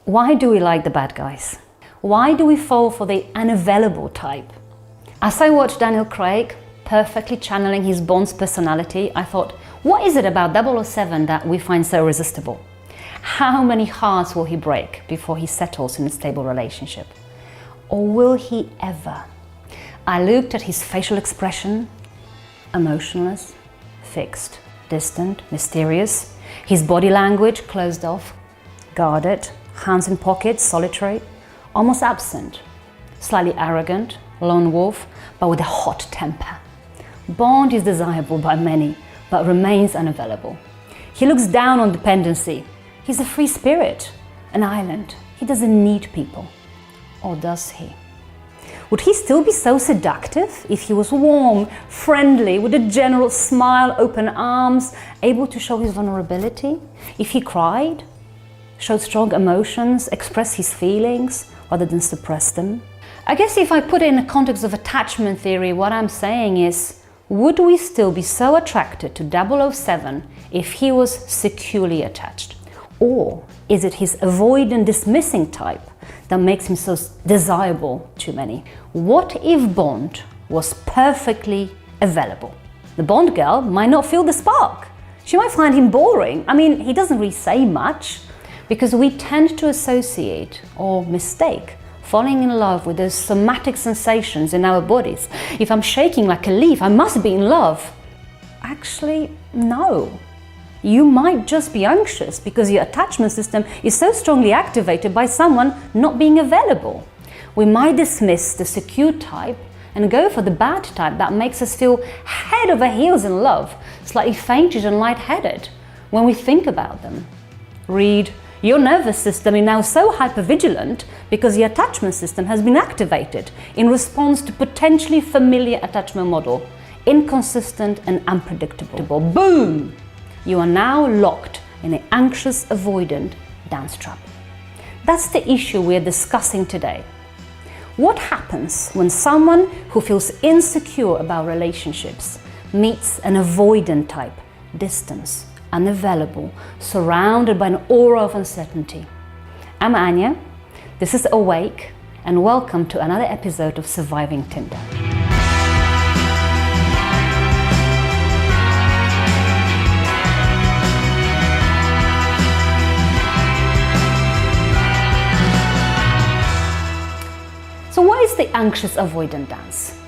Why do we like the bad guys? Why do we fall for the unavailable type? As I watched Daniel Craig perfectly channeling his Bond's personality, I thought, what is it about 007 that we find so irresistible? How many hearts will he break before he settles in a stable relationship? Or will he ever? I looked at his facial expression, emotionless, fixed, distant, mysterious. His body language closed off, guarded, hands in pockets, solitary, almost absent, slightly arrogant, lone wolf, but with a hot temper. Bond is desirable by many, but remains unavailable. He looks down on dependency. He's a free spirit, an island. He doesn't need people. Or does he? Would he still be so seductive if he was warm, friendly, with a general smile, open arms, able to show his vulnerability? If he cried, showed strong emotions, expressed his feelings rather than suppress them? I guess if I put it in the context of attachment theory, what I'm saying is, would we still be so attracted to 007 if he was securely attached? Or is it his avoidant dismissing type that makes him so desirable to many? What if Bond was perfectly available? The Bond girl might not feel the spark. She might find him boring. I mean, he doesn't really say much, because we tend to associate or mistake falling in love with those somatic sensations in our bodies. If I'm shaking like a leaf, I must be in love. Actually, no. You might just be anxious because your attachment system is so strongly activated by someone not being available. We might dismiss the secure type and go for the bad type that makes us feel head over heels in love, slightly faintish and lightheaded when we think about them. Read, your nervous system is now so hypervigilant because your attachment system has been activated in response to potentially familiar attachment model, inconsistent and unpredictable. Boom! You are now locked in an anxious-avoidant dance trap. That's the issue we're discussing today. What happens when someone who feels insecure about relationships meets an avoidant type, distance, unavailable, surrounded by an aura of uncertainty? I'm Ania, this is Awake, and welcome to another episode of Surviving Tinder. So what is the anxious-avoidant dance?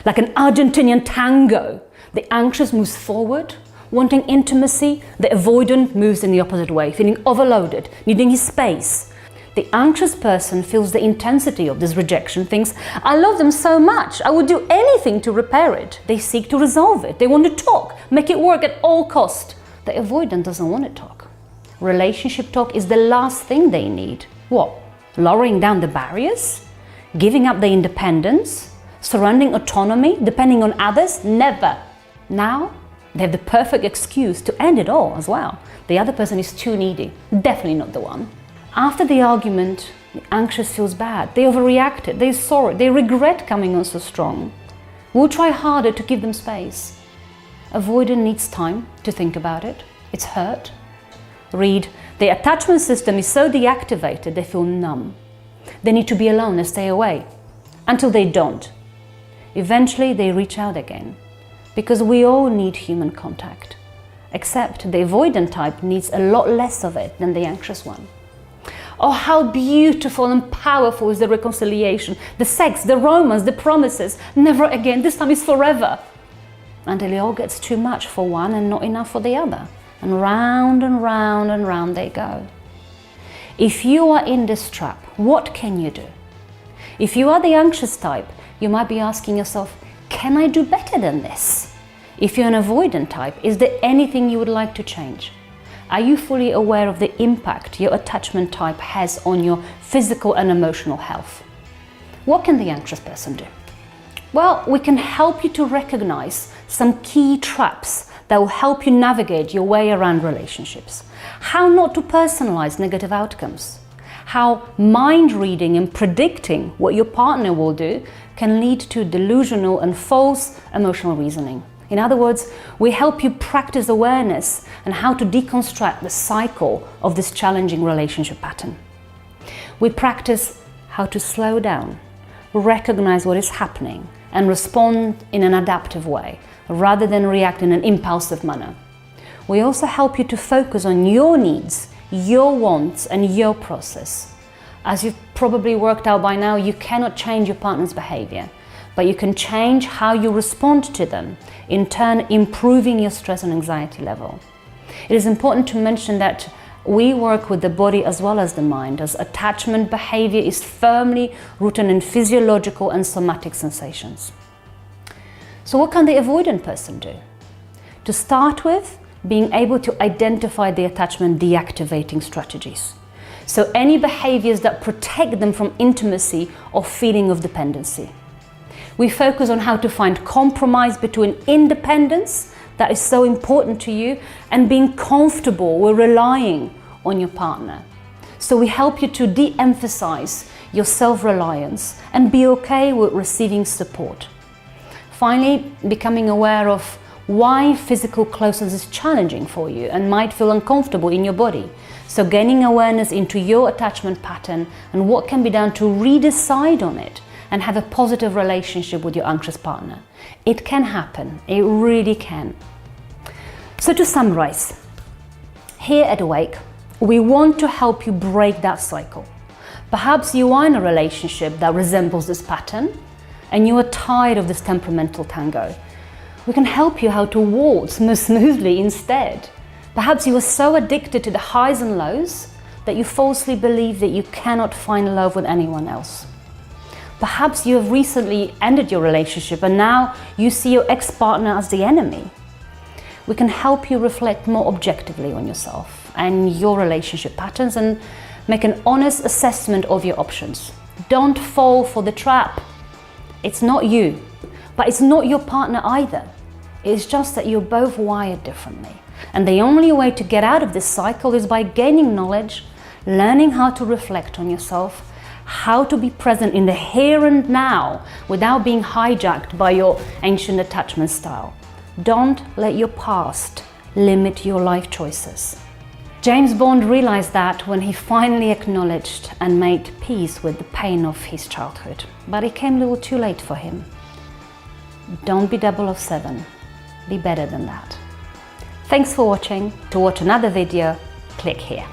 Like an Argentinian tango, the anxious moves forward, wanting intimacy, the avoidant moves in the opposite way, feeling overloaded, needing his space. The anxious person feels the intensity of this rejection, thinks, I love them so much, I would do anything to repair it. They seek to resolve it, they want to talk, make it work at all cost. The avoidant doesn't want to talk. Relationship talk is the last thing they need. What? Lowering down the barriers? Giving up their independence? Surrendering autonomy? Depending on others? Never. Now, they have the perfect excuse to end it all as well. The other person is too needy. Definitely not the one. After the argument, the anxious feels bad. They overreacted. They're sorry. They regret coming on so strong. We'll try harder to give them space. Avoidant needs time to think about it. It's hurt. Read, the attachment system is so deactivated they feel numb. They need to be alone and stay away. Until they don't. Eventually they reach out again. Because we all need human contact. Except the avoidant type needs a lot less of it than the anxious one. Oh, how beautiful and powerful is the reconciliation, the sex, the romance, the promises. Never again, this time is forever. Until it all gets too much for one and not enough for the other. And round and round and round they go. If you are in this trap, what can you do? If you are the anxious type, you might be asking yourself, can I do better than this? If you're an avoidant type, is there anything you would like to change? Are you fully aware of the impact your attachment type has on your physical and emotional health? What can the anxious person do? Well, we can help you to recognize some key traps that will help you navigate your way around relationships. How not to personalize negative outcomes. How mind reading and predicting what your partner will do can lead to delusional and false emotional reasoning. In other words, we help you practice awareness and how to deconstruct the cycle of this challenging relationship pattern. We practice how to slow down, recognize what is happening, and respond in an adaptive way, rather than react in an impulsive manner. We also help you to focus on your needs, your wants, and your process. As you've probably worked out by now, you cannot change your partner's behavior, but you can change how you respond to them, in turn improving your stress and anxiety level. It is important to mention that we work with the body as well as the mind, as attachment behavior is firmly rooted in physiological and somatic sensations. So what can the avoidant person do? To start with, being able to identify the attachment deactivating strategies. So any behaviors that protect them from intimacy or feeling of dependency. We focus on how to find compromise between independence, that is so important to you, and being comfortable with relying on your partner. So we help you to de-emphasize your self-reliance and be okay with receiving support. Finally, becoming aware of why physical closeness is challenging for you and might feel uncomfortable in your body. So gaining awareness into your attachment pattern and what can be done to redecide on it and have a positive relationship with your anxious partner. It can happen, it really can. So to summarize, here at Awake, we want to help you break that cycle. Perhaps you are in a relationship that resembles this pattern and you are tired of this temperamental tango. We can help you how to waltz more smoothly instead. Perhaps you are so addicted to the highs and lows that you falsely believe that you cannot find love with anyone else. Perhaps you have recently ended your relationship and now you see your ex-partner as the enemy. We can help you reflect more objectively on yourself and your relationship patterns and make an honest assessment of your options. Don't fall for the trap. It's not you, but it's not your partner either. It's just that you're both wired differently. And the only way to get out of this cycle is by gaining knowledge, learning how to reflect on yourself, how to be present in the here and now without being hijacked by your ancient attachment style. Don't let your past limit your life choices. James Bond realized that when he finally acknowledged and made peace with the pain of his childhood. But it came a little too late for him. Don't be 007. Be better than that. Thanks for watching. To watch another video, click here.